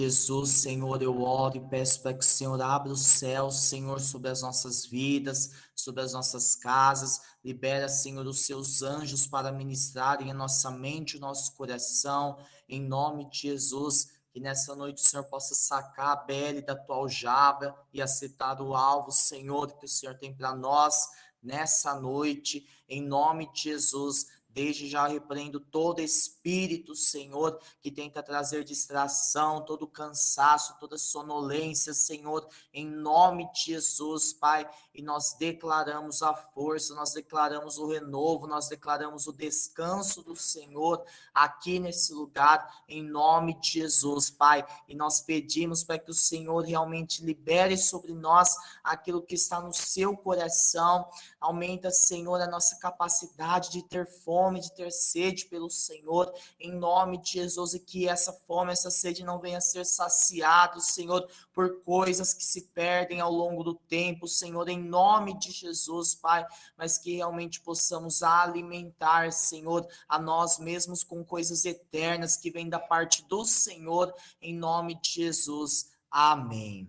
Jesus, Senhor, eu oro e peço para que o Senhor abra os céus, Senhor, sobre as nossas vidas, sobre as nossas casas. Libera, Senhor, os seus anjos para ministrarem a nossa mente, o nosso coração, em nome de Jesus. Que nessa noite o Senhor possa sacar a bele da tua aljava e acertar o alvo, Senhor, que o Senhor tem para nós nessa noite, em nome de Jesus. Desde já repreendo todo espírito, Senhor, que tenta trazer distração, todo cansaço, toda sonolência, Senhor, em nome de Jesus, Pai. E nós declaramos a força, nós declaramos o renovo, nós declaramos o descanso do Senhor aqui nesse lugar, em nome de Jesus, Pai. E nós pedimos para que o Senhor realmente libere sobre nós aquilo que está no seu coração. Aumenta, Senhor, a nossa capacidade de ter fome, de ter sede pelo Senhor, em nome de Jesus, e que essa fome, essa sede não venha a ser saciado, Senhor, por coisas que se perdem ao longo do tempo, Senhor, em nome de Jesus, Pai, mas que realmente possamos alimentar, Senhor, a nós mesmos com coisas eternas que vêm da parte do Senhor, em nome de Jesus. Amém.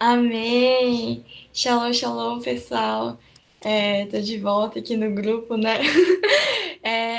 Amém! Shalom, shalom, pessoal. Tô de volta aqui no grupo, né?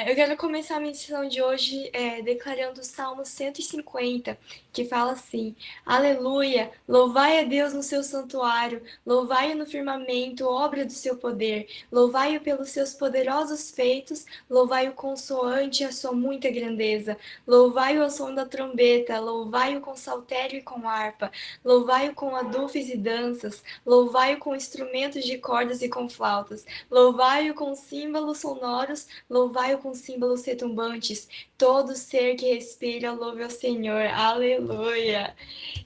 Eu quero começar a missão de hoje declarando o Salmo 150, que fala assim: Aleluia! Louvai a Deus no seu santuário, louvai-o no firmamento, obra do seu poder, louvai-o pelos seus poderosos feitos, louvai-o consoante a sua muita grandeza, louvai-o ao som da trombeta, louvai-o com saltério e com harpa, louvai-o com adufes e danças, louvai-o com instrumentos de cordas e com flautas, louvai-o com símbolos sonoros, louvai-o com símbolos retumbantes. Todo ser que respira, louve ao Senhor. Aleluia!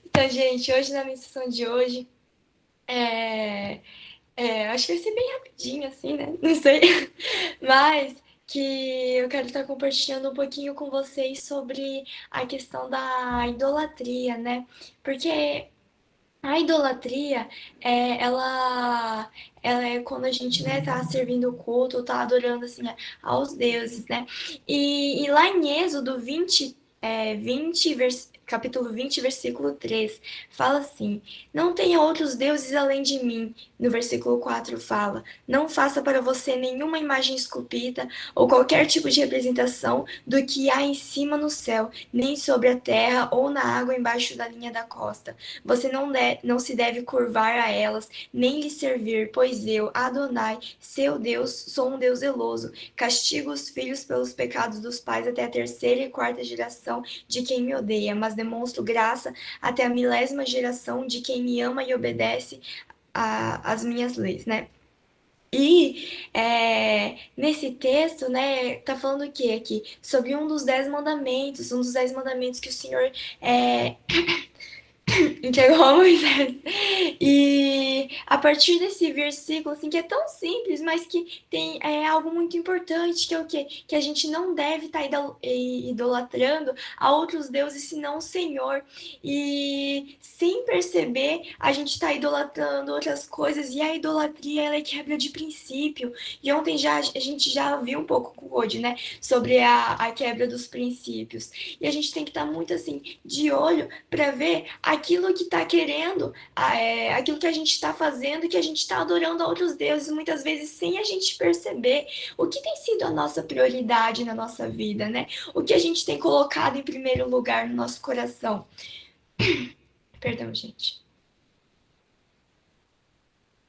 Então, gente, hoje na missão de hoje, acho que vai ser bem rapidinho, assim, né? Não sei. Mas que eu quero estar compartilhando um pouquinho com vocês sobre a questão da idolatria, né? Porque a idolatria, ela é quando a gente, né, tá servindo o culto, tá adorando, assim, aos deuses, né? E lá em Êxodo 20, 20 capítulo 20, versículo 3, fala assim: Não tenha outros deuses além de mim. No versículo 4 fala: Não faça para você nenhuma imagem esculpida ou qualquer tipo de representação do que há em cima no céu, nem sobre a terra ou na água embaixo da linha da costa. Você não se deve curvar a elas, nem lhes servir, pois eu, Adonai, seu Deus, sou um Deus zeloso. Castigo os filhos pelos pecados dos pais até a terceira e quarta geração de quem me odeia, mas demonstro graça até a milésima geração de quem me ama e obedece às minhas leis, né? E nesse texto, né, tá falando o que aqui? Sobre um dos 10 mandamentos que o Senhor é, entregou a Moisés. E a partir desse versículo, assim, que é tão simples, mas que tem algo muito importante, que é o quê? Que a gente não deve estar idolatrando a outros deuses, senão o Senhor. E sem perceber, a gente está idolatrando outras coisas, e a idolatria, ela é quebra de princípio. E ontem a gente já viu um pouco com o Rod, né, sobre a quebra dos princípios. E a gente tem que estar muito, assim, de olho para ver aquilo que está querendo, aquilo que a gente está fazendo, que a gente está adorando a outros deuses, muitas vezes sem a gente perceber o que tem sido a nossa prioridade na nossa vida, né? O que a gente tem colocado em primeiro lugar no nosso coração. Perdão, gente.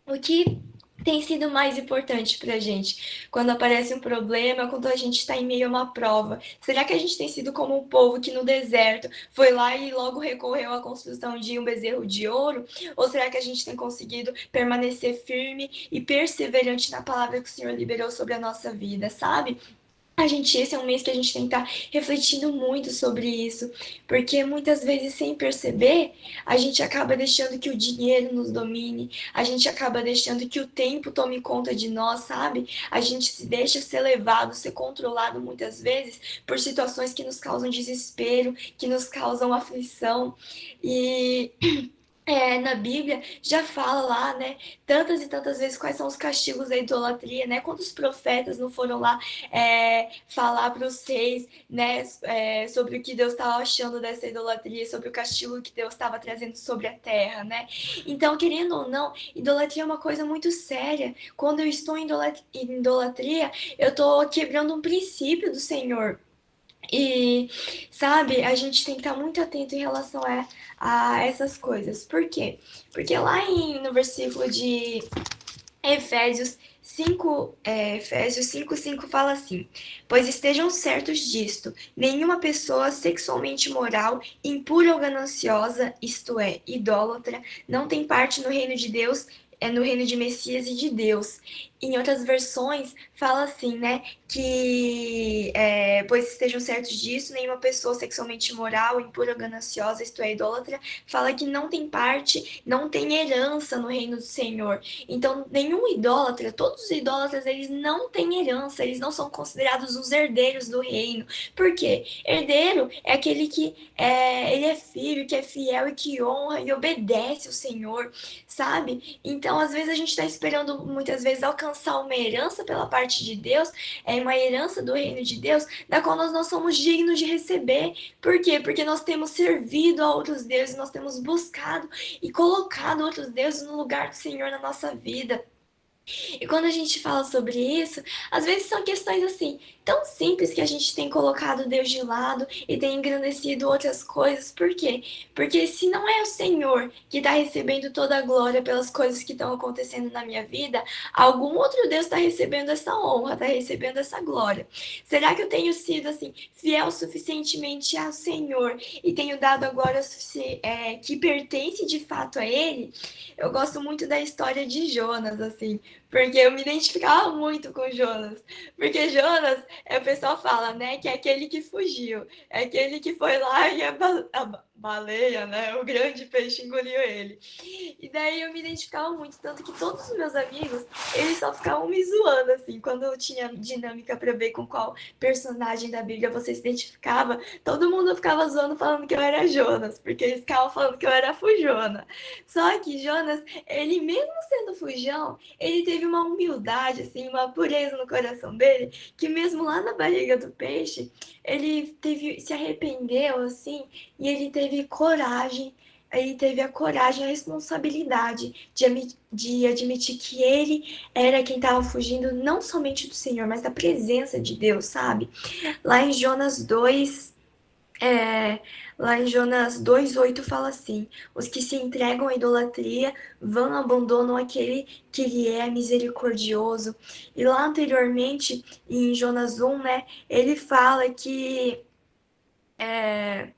O que tem sido mais importante pra gente quando aparece um problema, quando a gente está em meio a uma prova? Será que a gente tem sido como um povo que no deserto foi lá e logo recorreu à construção de um bezerro de ouro? Ou será que a gente tem conseguido permanecer firme e perseverante na palavra que o Senhor liberou sobre a nossa vida, sabe? Esse é um mês que a gente tem que estar refletindo muito sobre isso, porque muitas vezes, sem perceber, a gente acaba deixando que o dinheiro nos domine, a gente acaba deixando que o tempo tome conta de nós, sabe? A gente se deixa ser levado, ser controlado muitas vezes por situações que nos causam desespero, que nos causam aflição. E na Bíblia já fala lá, né, tantas e tantas vezes quais são os castigos da idolatria, né? Quantos profetas não foram lá falar para os reis, né, sobre o que Deus estava achando dessa idolatria, sobre o castigo que Deus estava trazendo sobre a terra, né? Então, querendo ou não, idolatria é uma coisa muito séria. Quando eu estou em idolatria, eu estou quebrando um princípio do Senhor. E, sabe, a gente tem que estar muito atento em relação a essas coisas. Por quê? Porque lá no versículo de Efésios 5:5 fala assim: Pois estejam certos disto, nenhuma pessoa sexualmente imoral, impura ou gananciosa, isto é, idólatra, não tem parte no reino de Deus, no reino de Messias e de Deus. Em outras versões, fala assim, né? Pois estejam certos disso, nenhuma pessoa sexualmente imoral, impura ou gananciosa, isto é, idólatra, fala que não tem parte, não tem herança no reino do Senhor. Então, nenhum idólatra, todos os idólatras, eles não têm herança, eles não são considerados os herdeiros do reino. Por quê? Herdeiro é aquele que ele é filho, que é fiel e que honra e obedece o Senhor, sabe? Então, às vezes a gente está esperando muitas vezes alcançar uma herança pela parte de Deus, uma herança do reino de Deus, da qual nós não somos dignos de receber. Por quê? Porque nós temos servido a outros deuses, nós temos buscado e colocado outros deuses no lugar do Senhor na nossa vida. E quando a gente fala sobre isso, às vezes são questões assim, tão simples que a gente tem colocado Deus de lado e tem engrandecido outras coisas. Por quê? Porque se não é o Senhor que está recebendo toda a glória pelas coisas que estão acontecendo na minha vida, algum outro Deus está recebendo essa honra, está recebendo essa glória. Será que eu tenho sido assim, fiel suficientemente ao Senhor e tenho dado a glória que pertence de fato a Ele? Eu gosto muito da história de Jonas, assim, porque eu me identificava muito com Jonas. Porque Jonas, o pessoal fala, né, que é aquele que fugiu. É aquele que foi lá e a baleia, né, o grande peixe engoliu ele. E daí eu me identificava muito, tanto que todos os meus amigos, eles só ficavam me zoando, assim, quando eu tinha dinâmica pra ver com qual personagem da Bíblia você se identificava, todo mundo ficava zoando falando que eu era Jonas, porque eles ficavam falando que eu era fujona. Só que Jonas, ele mesmo sendo fujão, ele teve uma humildade, assim, uma pureza no coração dele, que mesmo lá na barriga do peixe, se arrependeu, assim, e ele teve a coragem, a responsabilidade de admitir que ele era quem estava fugindo não somente do Senhor, mas da presença de Deus, sabe? Lá em Jonas 2, é, lá em Jonas 2:8 fala assim: Os que se entregam à idolatria vão abandonam aquele que lhe é misericordioso. E lá anteriormente, em Jonas 1, né, ele fala é,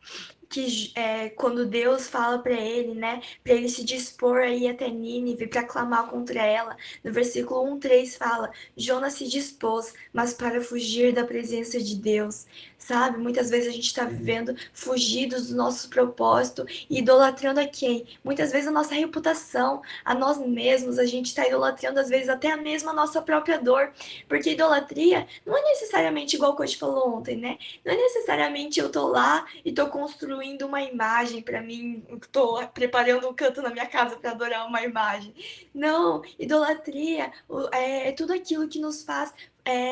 quando Deus fala para ele, né, para ele se dispor a ir até Nínive para clamar contra ela, no versículo 1:3 fala: Jonas se dispôs, mas para fugir da presença de Deus. Sabe? Muitas vezes a gente está vivendo fugidos do nosso propósito e idolatrando a quem? Muitas vezes a nossa reputação, a nós mesmos, a gente está idolatrando às vezes até mesmo a nossa própria dor, porque idolatria não é necessariamente igual o que a gente falou ontem, né? Não é necessariamente eu tô lá e tô construindo uma imagem para mim, tô preparando um canto na minha casa para adorar uma imagem. Não, idolatria é tudo aquilo que nos faz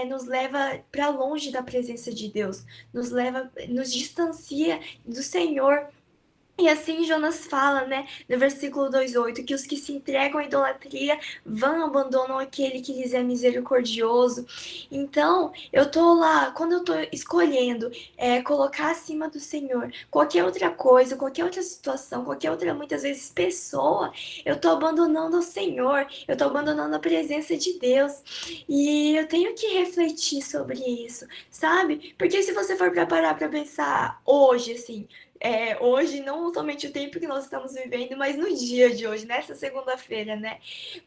nos leva para longe da presença de Deus, nos distancia do Senhor. E assim Jonas fala, né, no versículo 2:8, que os que se entregam à idolatria vão abandonam aquele que lhes é misericordioso. Então, eu tô lá, quando eu tô escolhendo colocar acima do Senhor qualquer outra coisa, qualquer outra situação, qualquer outra, muitas vezes, pessoa, eu tô abandonando o Senhor, eu tô abandonando a presença de Deus. E eu tenho que refletir sobre isso, sabe? Porque se você for parar pra pensar hoje, assim, hoje, não somente o tempo que nós estamos vivendo, mas no dia de hoje, nessa segunda-feira, né?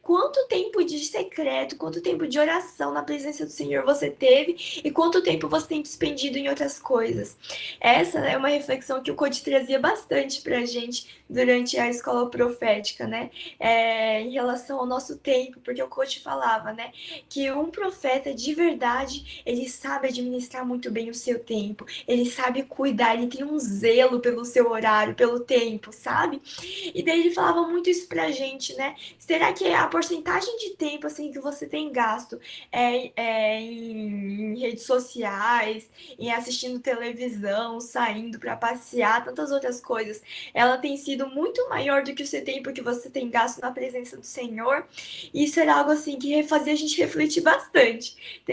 Quanto tempo de secreto, quanto tempo de oração na presença do Senhor você teve e quanto tempo você tem despendido em outras coisas? Essa é uma reflexão que o Code trazia bastante pra gente durante a escola profética, né? Em relação ao nosso tempo, porque o Code falava, né? Que um profeta de verdade, ele sabe administrar muito bem o seu tempo, ele sabe cuidar, ele tem um zelo pelo seu horário, pelo tempo, sabe? E daí ele falava muito isso pra gente, né? Será que a porcentagem de tempo assim que você tem gasto em redes sociais, em assistindo televisão, saindo para passear, tantas outras coisas, ela tem sido muito maior do que o seu tempo que você tem gasto na presença do Senhor? E isso era algo assim que fazia a gente refletir bastante.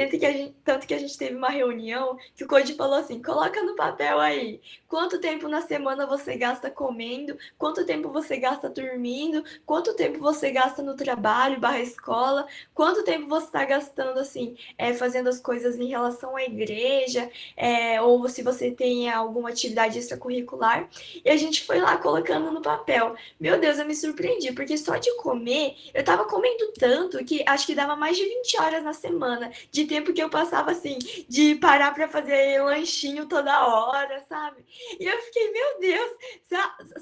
Tanto que a gente teve uma reunião que o Code falou assim: coloca no papel aí quanto tempo na semana você gasta comendo, quanto tempo você gasta dormindo, quanto tempo você gasta no trabalho, barra escola, quanto tempo você está gastando assim, fazendo as coisas em relação à igreja, ou se você tem alguma atividade extracurricular. E a gente foi lá colocando no papel. Meu Deus, eu me surpreendi, porque só de comer, eu tava comendo tanto que acho que dava mais de 20 horas na semana, de tempo que eu passava assim, de parar para fazer lanchinho toda hora, sabe? E eu fiquei, meu Deus,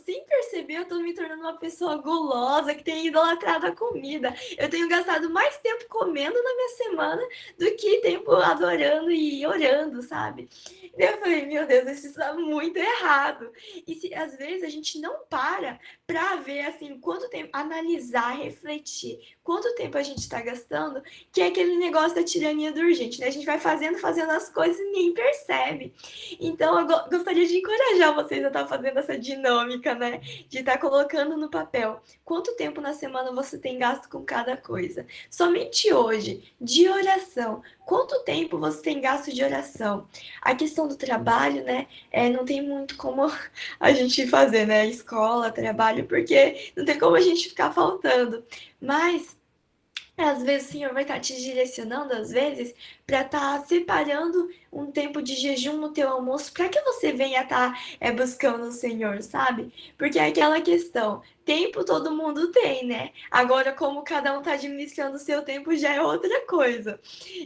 sem perceber, eu tô me tornando uma pessoa gulosa que tem idolatrado a comida. Eu tenho gastado mais tempo comendo na minha semana do que tempo adorando e orando, sabe? E eu falei, meu Deus, isso está muito errado. E se às vezes a gente não para ver assim quanto tempo, analisar, refletir, quanto tempo a gente está gastando, que é aquele negócio da tirania do urgente, né? A gente vai fazendo as coisas e nem percebe. Então, eu gostaria de encorajar vocês a estar fazendo essa dinâmica, né? De estar colocando no papel quanto tempo na semana você tem gasto com cada coisa. Somente hoje, de oração. Quanto tempo você tem gasto de oração? A questão do trabalho, né? Não tem muito como a gente fazer, né? Escola, trabalho, porque não tem como a gente ficar faltando. Mas às vezes o Senhor vai estar te direcionando, às vezes, para estar separando um tempo de jejum no teu almoço, para que você venha estar buscando o Senhor, sabe? Porque é aquela questão, tempo todo mundo tem, né? Agora, como cada um está administrando o seu tempo, já é outra coisa.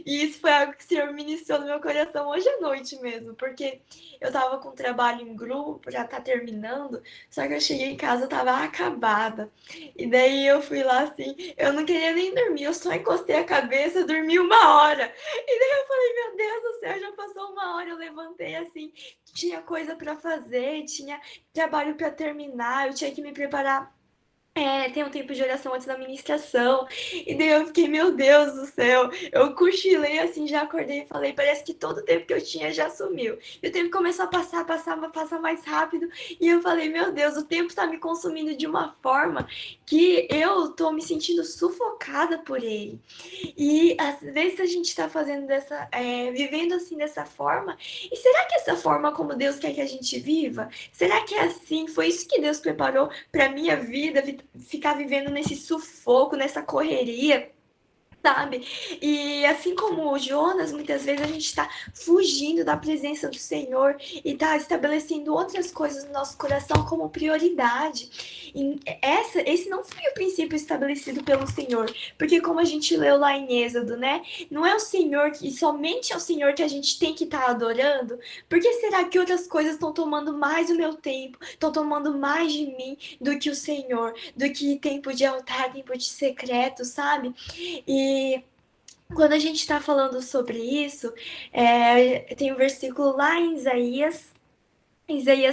E isso foi algo que o Senhor ministrou no meu coração hoje à noite mesmo, porque eu estava com trabalho em grupo, já tá terminando, só que eu cheguei em casa, eu tava acabada. E daí eu fui lá assim, eu não queria nem dormir, eu só encostei a cabeça, dormi 1 hora. E daí eu falei, meu Deus do céu, já passou 1 hora, eu levantei assim, tinha coisa para fazer, tinha trabalho para terminar, eu tinha que me preparar. Tem um tempo de oração antes da ministração. E daí eu fiquei, meu Deus do céu. Eu cochilei assim, já acordei e falei, parece que todo o tempo que eu tinha já sumiu. E o tempo começou a passar mais rápido. E eu falei, meu Deus, o tempo tá me consumindo de uma forma que eu tô me sentindo sufocada por ele. E às vezes a gente está vivendo assim dessa forma. E será que essa forma como Deus quer que a gente viva? Será que é assim? Foi isso que Deus preparou para minha vida, ficar vivendo nesse sufoco, nessa correria? Sabe? E assim como o Jonas, muitas vezes a gente está fugindo da presença do Senhor e está estabelecendo outras coisas no nosso coração como prioridade. E esse não foi o princípio estabelecido pelo Senhor, porque como a gente leu lá em Êxodo, né? Não é o Senhor e somente é o Senhor que a gente tem que estar adorando. Por que será que outras coisas estão tomando mais o meu tempo, estão tomando mais de mim do que o Senhor, do que tempo de altar, tempo de secreto, sabe? E quando a gente está falando sobre isso, tem um versículo lá em Isaías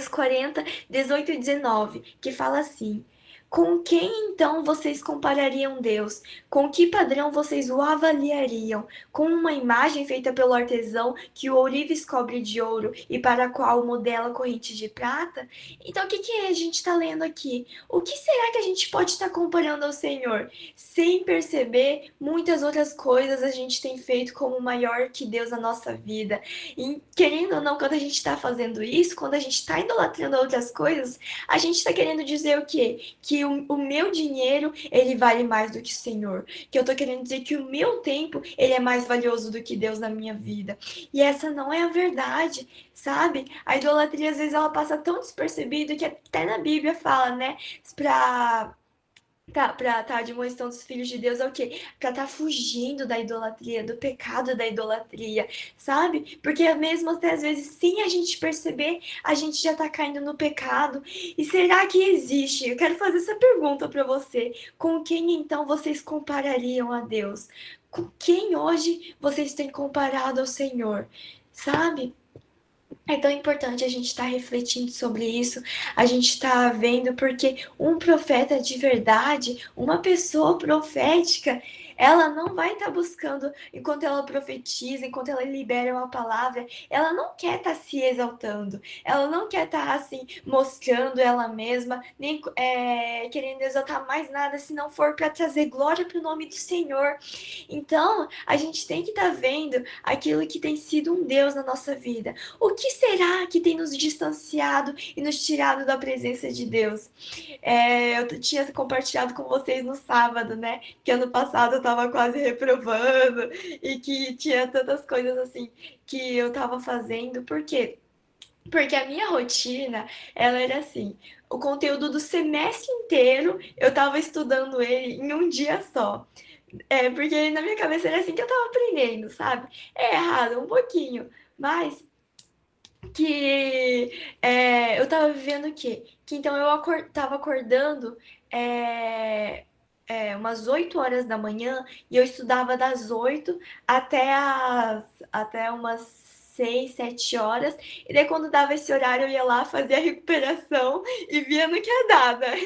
40, 18 e 19, que fala assim: com quem então vocês comparariam Deus? Com que padrão vocês o avaliariam? Com uma imagem feita pelo artesão que o ourives cobre de ouro e para a qual modela corrente de prata? Então, o que a gente está lendo aqui? O que será que a gente pode estar comparando ao Senhor? Sem perceber, muitas outras coisas a gente tem feito como maior que Deus na nossa vida. E querendo ou não, quando a gente está fazendo isso, quando a gente está idolatrando outras coisas, a gente está querendo dizer o quê? Que o meu dinheiro, ele vale mais do que o Senhor. Que eu tô querendo dizer que o meu tempo, ele é mais valioso do que Deus na minha vida. E essa não é a verdade, sabe? A idolatria, às vezes, ela passa tão despercebida que até na Bíblia fala, né? Pra tá admoestando os filhos de Deus é o quê? Pra tá fugindo da idolatria, do pecado da idolatria, sabe? Porque mesmo até às vezes, sem a gente perceber, a gente já tá caindo no pecado. E será que existe? Eu quero fazer essa pergunta pra você. Com quem então vocês comparariam a Deus? Com quem hoje vocês têm comparado ao Senhor? Sabe? É tão importante a gente estar refletindo sobre isso, a gente está vendo, porque um profeta de verdade, uma pessoa profética, ela não vai estar buscando, enquanto ela profetiza, enquanto ela libera uma palavra, ela não quer estar se exaltando, ela não quer estar assim, mostrando ela mesma, nem querendo exaltar mais nada, se não for para trazer glória para o nome do Senhor. Então, a gente tem que estar vendo aquilo que tem sido um Deus na nossa vida. O que será que tem nos distanciado e nos tirado da presença de Deus? Eu tinha compartilhado com vocês no sábado, né? Que ano passado eu tava quase reprovando e que tinha tantas coisas assim que eu tava fazendo. Por quê? Porque a minha rotina, ela era assim, o conteúdo do semestre inteiro eu tava estudando ele em um dia só. Porque na minha cabeça era assim que eu tava aprendendo, sabe? É errado, um pouquinho, mas que eu tava vivendo o quê? Que então eu tava acordando é, umas 8 horas da manhã e eu estudava das 8 até umas 6, 7 horas. E daí quando dava esse horário eu ia lá, fazia a recuperação e via no que ia dar, né?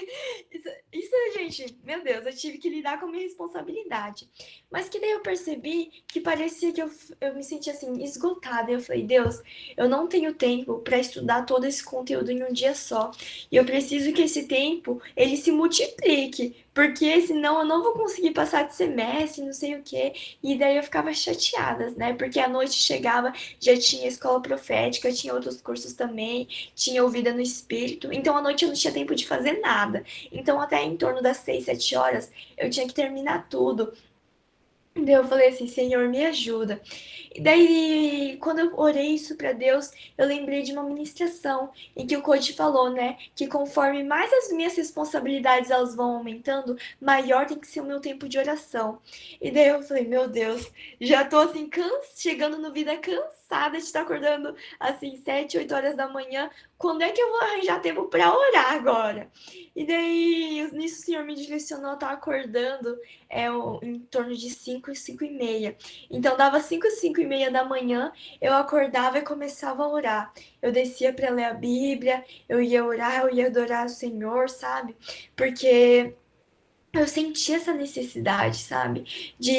Isso, gente, meu Deus, eu tive que lidar com a minha responsabilidade. Mas que daí eu percebi que parecia que eu me sentia assim, esgotada. E eu falei, Deus, eu não tenho tempo para estudar todo esse conteúdo em um dia só. E eu preciso que esse tempo ele se multiplique, porque senão eu não vou conseguir passar de semestre, não sei o quê. E daí eu ficava chateada, né? Porque a noite chegava, já tinha escola profética, tinha outros cursos também, tinha ouvida no espírito. Então à noite eu não tinha tempo de fazer nada. Então até em torno das 6, 7 horas eu tinha que terminar tudo. Daí eu falei assim, Senhor, me ajuda. E daí, quando eu orei isso para Deus, eu lembrei de uma ministração em que o coach falou, né, que conforme mais as minhas responsabilidades elas vão aumentando, maior tem que ser o meu tempo de oração. E daí eu falei, meu Deus, já tô assim chegando no vida cansada de estar acordando assim 7, 8 horas da manhã. Quando é que eu vou arranjar tempo para orar agora? E daí, nisso o Senhor me direcionou a estar acordando em torno de 5 e 5 e meia. Então dava 5 e 5 e meia da manhã, eu acordava e começava a orar. Eu descia para ler a Bíblia, eu ia orar, eu ia adorar o Senhor, sabe? Porque eu senti essa necessidade, sabe?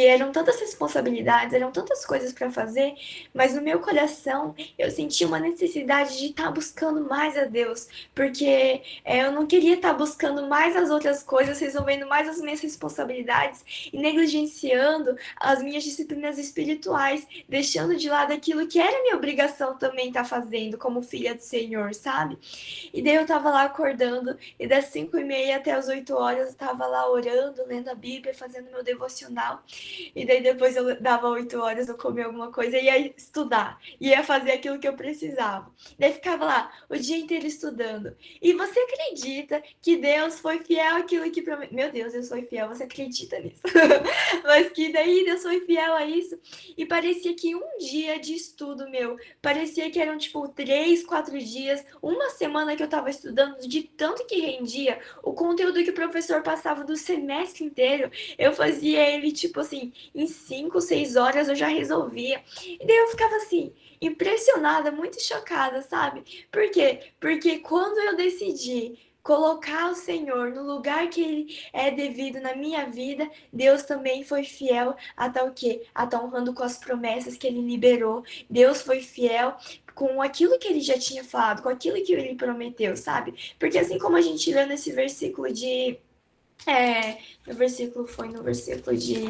Eram tantas responsabilidades, eram tantas coisas para fazer, mas no meu coração eu senti uma necessidade de estar buscando mais a Deus, porque eu não queria estar buscando mais as outras coisas, resolvendo mais as minhas responsabilidades e negligenciando as minhas disciplinas espirituais, deixando de lado aquilo que era minha obrigação também estar fazendo como filha do Senhor, sabe? E daí eu tava lá acordando, e das 5 e meia até as 8 horas eu tava lá orando, lendo a Bíblia, fazendo meu devocional. E daí depois eu dava 8 horas, eu comia alguma coisa e ia estudar, ia fazer aquilo que eu precisava. Daí ficava lá o dia inteiro estudando. E você acredita que Deus foi fiel àquilo que prometeu? Meu Deus, Deus foi fiel, você acredita nisso? Mas que daí Deus foi fiel a isso. E parecia que um dia de estudo meu, parecia que eram tipo 3, 4 dias, uma semana que eu tava estudando, de tanto que rendia, o conteúdo que o professor passava do semestre inteiro, eu fazia ele tipo assim, em 5, 6 horas eu já resolvia. E daí eu ficava assim, impressionada, muito chocada, sabe? Por quê? Porque quando eu decidi colocar o Senhor no lugar que ele é devido na minha vida, Deus também foi fiel a tal o quê? A estar honrando com as promessas que ele liberou. Deus foi fiel com aquilo que ele já tinha falado, com aquilo que ele prometeu, sabe? Porque assim como a gente lê nesse versículo de no versículo de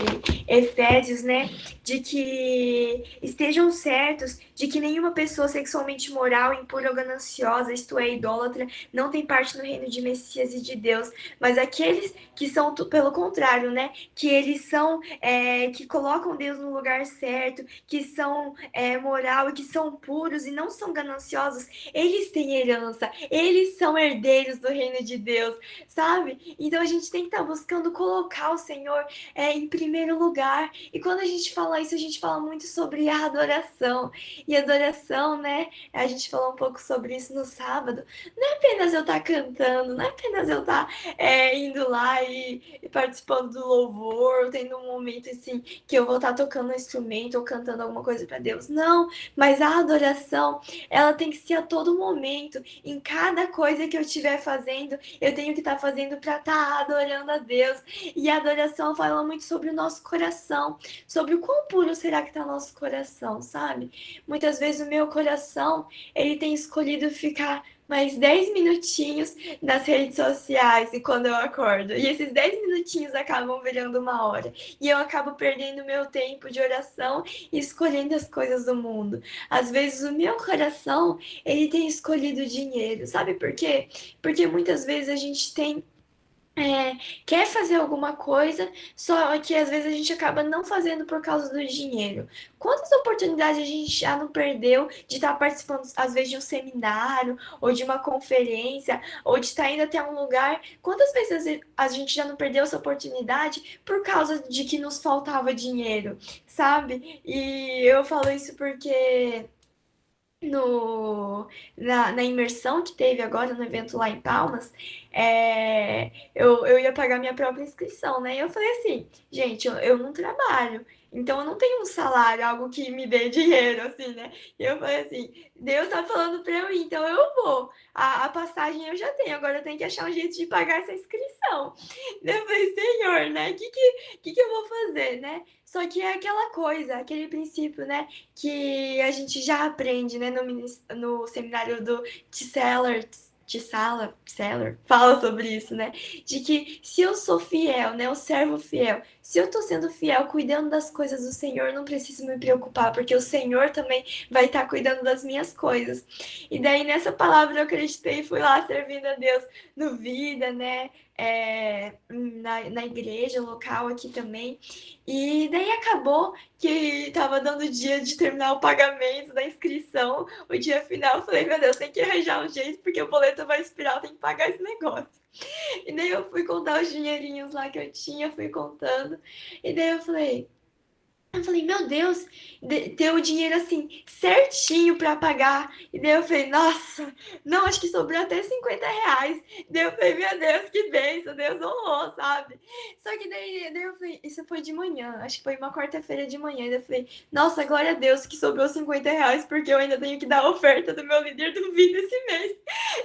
Efésios, né? De que estejam certos de que nenhuma pessoa sexualmente imoral, impura ou gananciosa, isto é, idólatra, não tem parte no reino de Messias e de Deus, mas aqueles que são, pelo contrário, né? Que eles são, que colocam Deus no lugar certo, que são moral e que são puros e não são gananciosos, eles têm herança, eles são herdeiros do reino de Deus, sabe? Então a gente tem tem que estar buscando colocar o Senhor em primeiro lugar. E quando a gente fala isso, a gente fala muito sobre a adoração. E adoração, né? A gente falou um pouco sobre isso no sábado. Não é apenas eu estar cantando, não é apenas eu estar indo lá e participando do louvor, tendo um momento assim que eu vou estar tocando um instrumento ou cantando alguma coisa para Deus. Não, mas a adoração, ela tem que ser a todo momento, em cada coisa que eu estiver fazendo, eu tenho que estar fazendo para estar adorando a Deus. E a adoração fala muito sobre o nosso coração, sobre o quão puro será que está o nosso coração, sabe? Muitas vezes o meu coração, ele tem escolhido ficar mais 10 minutinhos nas redes sociais e quando eu acordo. E esses 10 minutinhos acabam virando uma hora. E eu acabo perdendo meu tempo de oração e escolhendo as coisas do mundo. Às vezes o meu coração, ele tem escolhido dinheiro. Sabe por quê? Porque muitas vezes a gente tem quer fazer alguma coisa, só que às vezes a gente acaba não fazendo por causa do dinheiro. Quantas oportunidades a gente já não perdeu de estar participando, às vezes, de um seminário, ou de uma conferência, ou de estar indo até um lugar? Quantas vezes a gente já não perdeu essa oportunidade por causa de que nos faltava dinheiro, sabe? E eu falo isso porque na imersão que teve agora no evento lá em Palmas, eu ia pagar minha própria inscrição, né? E eu falei assim, gente, eu não trabalho, então eu não tenho um salário, algo que me dê dinheiro, assim, né? E eu falei assim, Deus tá falando pra eu ir, então eu vou. A passagem eu já tenho, agora eu tenho que achar um jeito de pagar essa inscrição. Daí eu falei, Senhor, né? O que eu vou fazer, né? Só que é aquela coisa, aquele princípio, né? Que a gente já aprende, né, no seminário do Tseller, fala sobre isso, né? De que se eu sou fiel, né, o servo fiel, se eu tô sendo fiel, cuidando das coisas do Senhor, não preciso me preocupar, porque o Senhor também vai estar cuidando das minhas coisas. E daí nessa palavra eu acreditei e fui lá servindo a Deus no Vida, né? Na igreja local aqui também. E daí acabou que tava dando o dia de terminar o pagamento da inscrição, o dia final. Eu falei, meu Deus, tem que arranjar um jeito, porque o boleto vai expirar, eu tenho que pagar esse negócio. E daí eu fui contar os dinheirinhos lá que eu tinha, fui contando. E daí eu falei, meu Deus, ter o dinheiro assim, certinho pra pagar. E daí eu falei, nossa, não, acho que sobrou até R$ 50. Daí eu falei, meu Deus, que bênção, Deus honrou, sabe? Só que daí eu falei, isso foi de manhã, acho que foi uma quarta-feira de manhã. E daí eu falei, nossa, glória a Deus que sobrou R$ 50, porque eu ainda tenho que dar a oferta do meu líder do vídeo esse mês.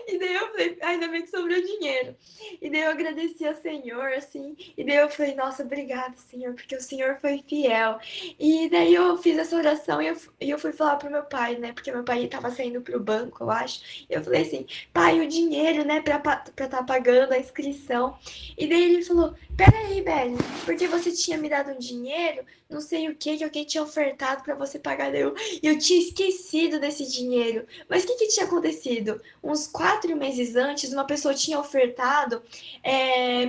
E daí eu falei, ainda bem que sobrou dinheiro. E daí eu agradeci ao Senhor, assim, e daí eu falei, nossa, obrigada, Senhor, porque o Senhor foi fiel. E daí eu fiz essa oração e eu fui falar pro meu pai, né? Porque meu pai tava saindo pro banco, eu acho. E eu falei assim, pai, o dinheiro, né, pra tá pagando a inscrição. E daí ele falou, peraí, Beli, porque você tinha me dado um dinheiro, não sei o que alguém tinha ofertado pra você pagar. Eu tinha esquecido desse dinheiro. Mas o que tinha acontecido? Uns 4 meses antes, uma pessoa tinha ofertado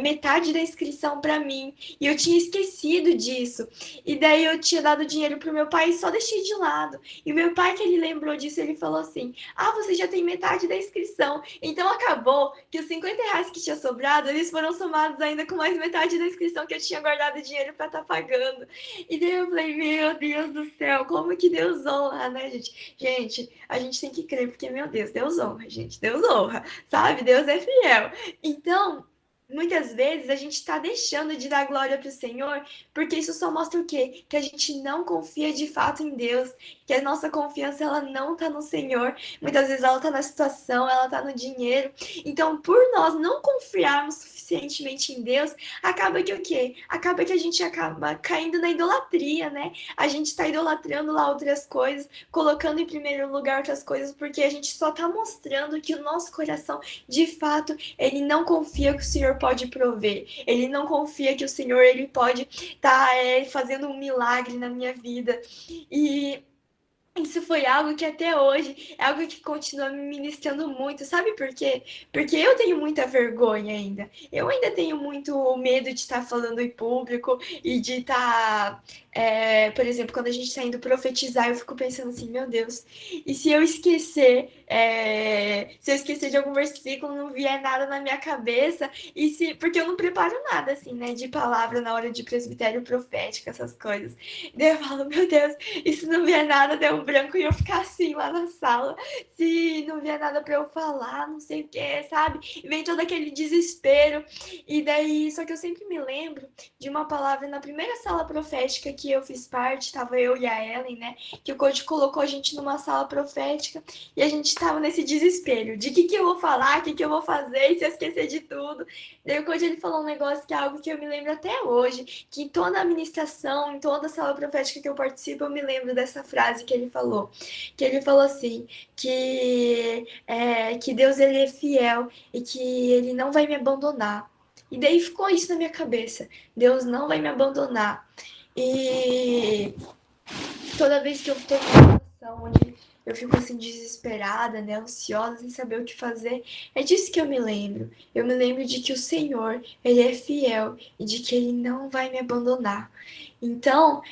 metade da inscrição pra mim. E eu tinha esquecido disso. E daí eu tinha dado dinheiro pro meu pai e só deixei de lado. E o meu pai, que ele lembrou disso, ele falou assim: ah, você já tem metade da inscrição. Então acabou que os R$ 50 que tinha sobrado, eles foram somados ainda com mais metade da inscrição que eu tinha guardado dinheiro pra estar pagando. E daí eu falei, meu Deus do céu, como que Deus honra, né, gente? Gente, a gente tem que crer, porque, meu Deus, Deus honra, gente. Deus honra, sabe? Deus é fiel. Então, muitas vezes a gente está deixando de dar glória para o Senhor, porque isso só mostra o quê? Que a gente não confia de fato em Deus, que a nossa confiança ela não está no Senhor. Muitas vezes ela está na situação, ela está no dinheiro. Então, por nós não confiarmos suficientemente em Deus, acaba que o quê? Acaba que a gente acaba caindo na idolatria, né? A gente está idolatrando lá outras coisas, colocando em primeiro lugar outras coisas, porque a gente só está mostrando que o nosso coração, de fato, ele não confia que o Senhor pode prover. Ele não confia que o Senhor ele pode estar fazendo um milagre na minha vida. Isso foi algo que até hoje é algo que continua me ministrando muito, sabe por quê? Porque eu tenho muita vergonha ainda. Eu ainda tenho muito medo de estar falando em público e de estar, por exemplo, quando a gente está indo profetizar, eu fico pensando assim, meu Deus, e se eu esquecer, se eu esquecer de algum versículo, não vier nada na minha cabeça, e se, porque eu não preparo nada assim, né, de palavra na hora de presbitério profético, essas coisas. Daí eu falo, meu Deus, e se não vier nada, der um branco e eu ficar assim lá na sala. Se não vier nada pra eu falar, não sei o que, sabe? E vem todo aquele desespero. E daí, só que eu sempre me lembro de uma palavra na primeira sala profética que eu fiz parte, tava eu e a Ellen, né? Que o coach colocou a gente numa sala profética e a gente tava nesse desespero de que eu vou falar, o que eu vou fazer, e se eu esquecer de tudo. Daí o coach ele falou um negócio que é algo que eu me lembro até hoje, que em toda a ministração, em toda a sala profética que eu participo, eu me lembro dessa frase que ele falou assim, que Deus ele é fiel e que ele não vai me abandonar. E daí ficou isso na minha cabeça, Deus não vai me abandonar. E toda vez que eu tô numa situação onde eu fico assim desesperada, né, ansiosa, sem saber o que fazer, é disso que eu me lembro. Eu me lembro de que o Senhor, ele é fiel e de que ele não vai me abandonar. Então,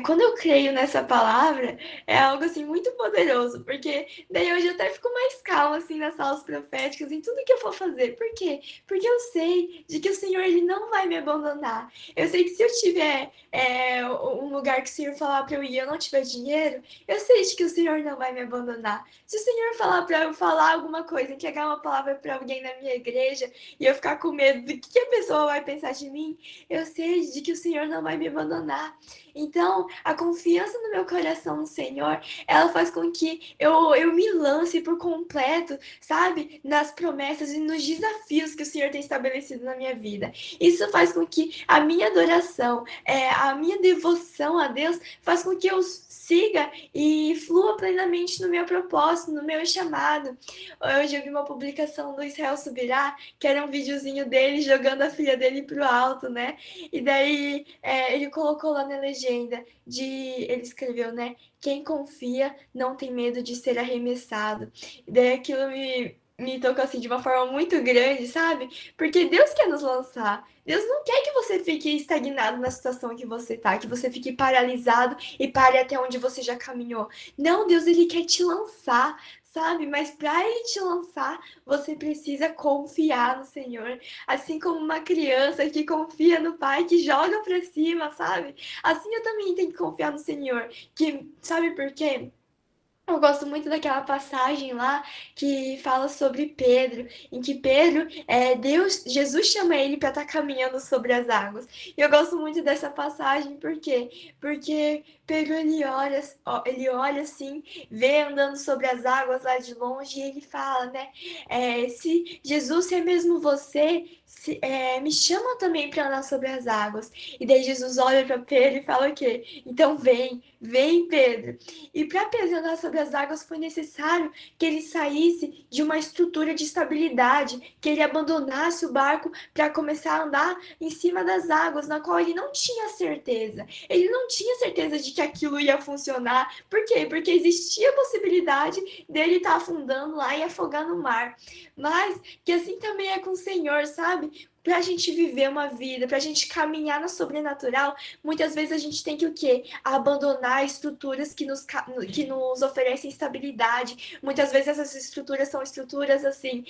quando eu creio nessa palavra, é algo assim muito poderoso, porque daí hoje eu até fico mais calma assim nas salas proféticas, em tudo que eu for fazer. Por quê? Porque eu sei de que o Senhor ele não vai me abandonar. Eu sei que se eu tiver um lugar que o Senhor falar para eu ir e eu não tiver dinheiro, eu sei de que o Senhor não vai me abandonar. Se o Senhor falar para eu falar alguma coisa, entregar uma palavra para alguém na minha igreja e eu ficar com medo do que a pessoa vai pensar de mim, eu sei de que o Senhor não vai me abandonar. Então, a confiança no meu coração no Senhor, ela faz com que eu me lance por completo, sabe? Nas promessas e nos desafios que o Senhor tem estabelecido na minha vida. Isso faz com que a minha adoração, a minha devoção a Deus, faz com que eu siga e flua plenamente no meu propósito, no meu chamado. Hoje eu vi uma publicação do Israel Subirá, que era um videozinho dele jogando a filha dele pro alto, né? E daí ele colocou lá na legenda ele escreveu, né? Quem confia não tem medo de ser arremessado. E daí aquilo me tocou assim de uma forma muito grande, sabe? Porque Deus quer nos lançar. Deus não quer que você fique estagnado na situação que você tá, que você fique paralisado e pare até onde você já caminhou. Não, Deus ele quer te lançar, sabe? Mas para ele te lançar, você precisa confiar no Senhor, assim como uma criança que confia no pai, que joga para cima, sabe? Assim eu também tenho que confiar no Senhor, que sabe por quê? Eu gosto muito daquela passagem lá que fala sobre Pedro, em que Pedro, Jesus chama ele para estar caminhando sobre as águas. E eu gosto muito dessa passagem, por quê? Porque Pedro ele olha assim, vê andando sobre as águas lá de longe e ele fala, né? Se Jesus se é mesmo você, me chama também para andar sobre as águas. E daí Jesus olha para Pedro e fala o quê? Então vem Pedro. E para Pedro andar sobre as águas foi necessário que ele saísse de uma estrutura de estabilidade, que ele abandonasse o barco para começar a andar em cima das águas, na qual ele não tinha certeza. Ele não tinha certeza de que aquilo ia funcionar. Por quê? Porque existia a possibilidade dele estar afundando lá e afogar no mar. Mas que assim também é com o Senhor, sabe? Para a gente viver uma vida, para a gente caminhar no sobrenatural, muitas vezes a gente tem que o quê? Abandonar estruturas que nos oferecem estabilidade. Muitas vezes essas estruturas são estruturas assim,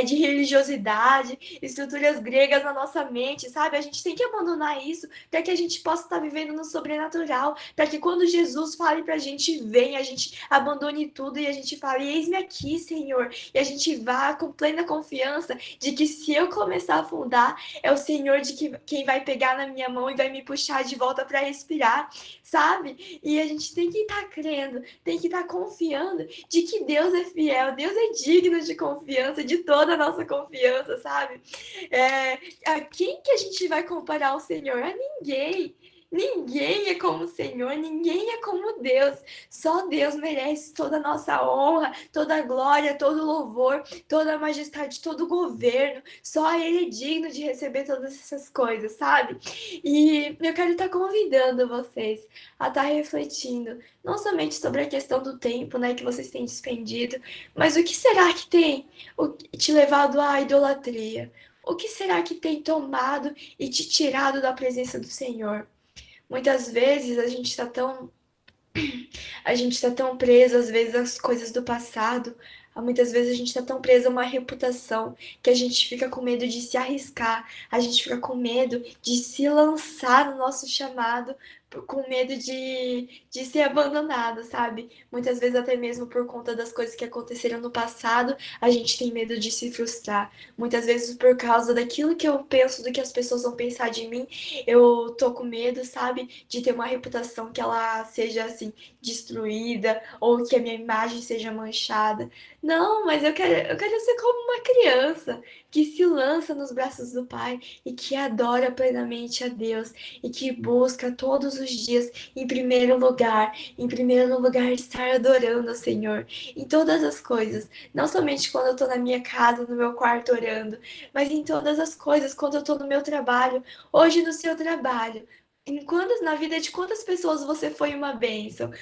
de religiosidade, estruturas gregas na nossa mente, sabe? A gente tem que abandonar isso para que a gente possa estar vivendo no sobrenatural, para que quando Jesus fale para a gente vem, a gente abandone tudo e a gente fale, eis-me aqui, Senhor, e a gente vá com plena confiança de que se eu começar a afundar, é o Senhor de quem vai pegar na minha mão e vai me puxar de volta para respirar, sabe? E a gente tem que estar crendo, tem que estar confiando de que Deus é fiel, Deus é digno de confiança, de toda a nossa confiança, sabe? A quem que a gente vai comparar ao Senhor? A ninguém. Ninguém é como o Senhor, ninguém é como Deus. Só Deus merece toda a nossa honra, toda a glória, todo o louvor, toda a majestade, todo o governo. Só Ele é digno de receber todas essas coisas, sabe? E eu quero estar convidando vocês a estar refletindo, não somente sobre a questão do tempo, né, que vocês têm despendido, mas o que será que tem te levado à idolatria? O que será que tem tomado e te tirado da presença do Senhor? Muitas vezes a gente está tão preso às vezes às coisas do passado. Muitas vezes a gente está tão preso a uma reputação que a gente fica com medo de se arriscar, a gente fica com medo de se lançar no nosso chamado, com medo de ser abandonado, sabe? Muitas vezes até mesmo por conta das coisas que aconteceram no passado, a gente tem medo de se frustrar. Muitas vezes por causa daquilo que eu penso, do que as pessoas vão pensar de mim, eu tô com medo, sabe? De ter uma reputação que ela seja assim destruída ou que a minha imagem seja manchada. Não, mas eu quero ser como uma criança que se lança nos braços do Pai e que adora plenamente a Deus e que busca todos os dias em primeiro lugar estar adorando ao Senhor em todas as coisas, não somente quando eu tô na minha casa, no meu quarto orando, mas em todas as coisas, quando eu tô no meu trabalho, hoje no seu trabalho. Na vida de quantas pessoas você foi uma bênção?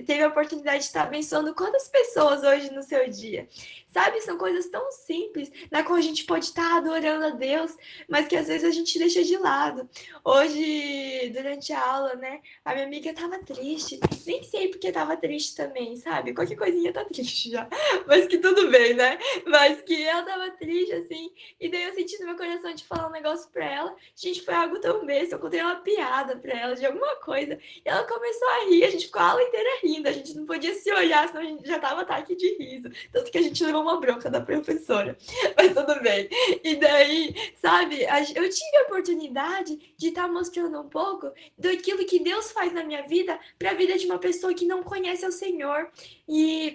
Teve a oportunidade de estar abençoando quantas pessoas hoje no seu dia? Sabe, são coisas tão simples na qual a gente pode estar adorando a Deus, mas que às vezes a gente deixa de lado. Hoje, durante a aula, né, a minha amiga tava triste. Nem sei porque tava triste também, sabe? Qualquer coisinha tá triste já. Mas que tudo bem, né? Mas que ela tava triste, assim. E daí eu senti no meu coração de falar um negócio pra ela. Gente, foi algo tão besta. Eu contei uma piada pra ela de alguma coisa. E ela começou a rir. A gente ficou a aula inteira rindo. A gente não podia se olhar, senão a gente já tava ataque de riso. Tanto que a gente levou uma bronca da professora. Mas tudo bem. E daí, sabe, eu tive a oportunidade de estar mostrando um pouco daquilo que Deus faz na minha vida para a vida de uma pessoa que não conhece o Senhor. E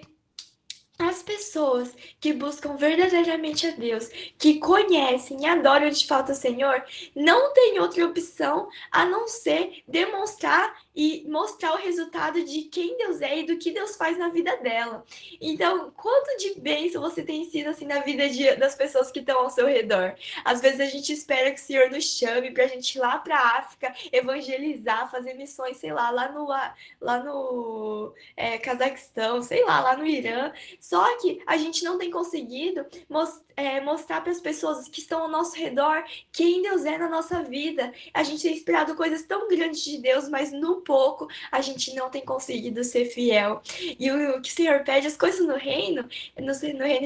as pessoas que buscam verdadeiramente a Deus, que conhecem e adoram de fato o Senhor, não tem outra opção a não ser demonstrar e mostrar o resultado de quem Deus é e do que Deus faz na vida dela. Então, quanto de bênção você tem sido assim na vida das pessoas que estão ao seu redor? Às vezes a gente espera que o Senhor nos chame para a gente ir lá para a África, evangelizar, fazer missões, sei lá no Cazaquistão, sei lá no Irã. Só que a gente não tem conseguido mostrar para as pessoas que estão ao nosso redor quem Deus é na nossa vida. A gente tem esperado coisas tão grandes de Deus, mas no pouco a gente não tem conseguido ser fiel. E o que o Senhor pede, as coisas no reino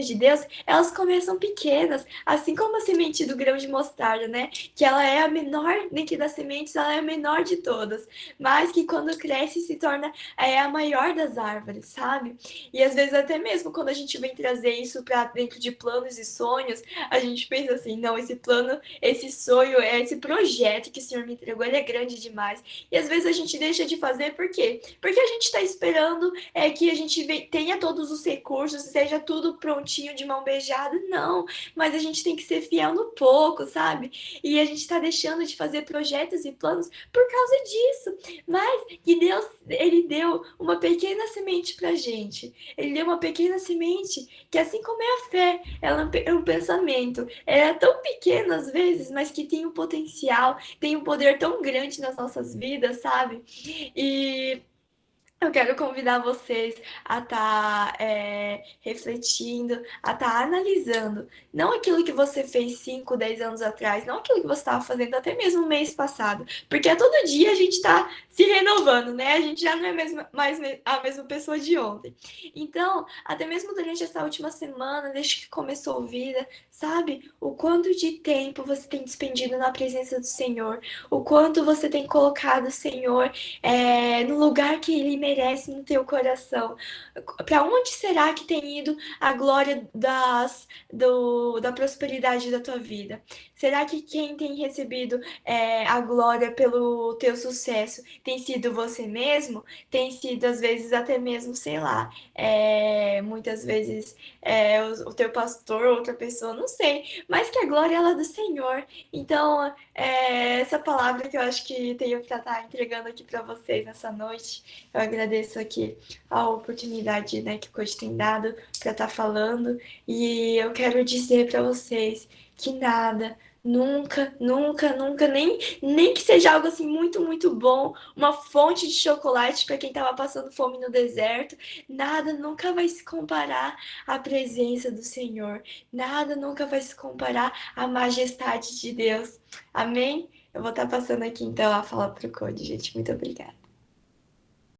de Deus, elas começam pequenas, assim como a semente do grão de mostarda, né? Que ela é a menor, nem que das sementes, ela é a menor de todas, mas que quando cresce se torna a maior das árvores, sabe? E às vezes até mesmo quando a gente vem trazer isso para dentro de planos e sonhos, a gente pensa assim, não, esse plano, esse sonho, esse projeto que o Senhor me entregou, ele é grande demais. E às vezes a gente deixa de fazer, por quê? Porque a gente está esperando que a gente tenha todos os recursos, seja tudo prontinho, de mão beijada. Não, mas a gente tem que ser fiel no pouco, sabe? E a gente está deixando de fazer projetos e planos por causa disso. Mas que Deus, ele deu uma pequena semente pra gente. Ele deu uma pequena semente que, assim como é a fé, ela é um pensamento. Ela é tão pequena às vezes, mas que tem um potencial, tem um poder tão grande nas nossas vidas, sabe? E eu quero convidar vocês a estar refletindo, a estar analisando, não aquilo que você fez 5, 10 anos atrás, não aquilo que você estava fazendo até mesmo o mês passado, porque todo dia a gente está se renovando, né? A gente já não é mais a mesma pessoa de ontem. Então, até mesmo durante essa última semana, desde que começou a vida, sabe? O quanto de tempo você tem despendido na presença do Senhor, o quanto você tem colocado o Senhor no lugar que Ele merece merece no teu coração. Para onde será que tem ido a glória da prosperidade da tua vida? Será que quem tem recebido a glória pelo teu sucesso tem sido você mesmo? Tem sido, às vezes, até mesmo, sei lá, muitas vezes o teu pastor, outra pessoa, não sei, mas que a glória ela é do Senhor. Então, essa palavra que eu acho que tenho para estar entregando aqui para vocês nessa noite, eu agradeço aqui a oportunidade, né, que o coach tem dado para estar falando, e eu quero dizer para vocês que nada, nunca, nunca, nunca, nem que seja algo assim muito, muito bom, uma fonte de chocolate para quem estava passando fome no deserto, nada nunca vai se comparar à presença do Senhor, nada nunca vai se comparar à majestade de Deus. Amém? Eu vou estar passando aqui então a fala pro Code, gente. Muito obrigada.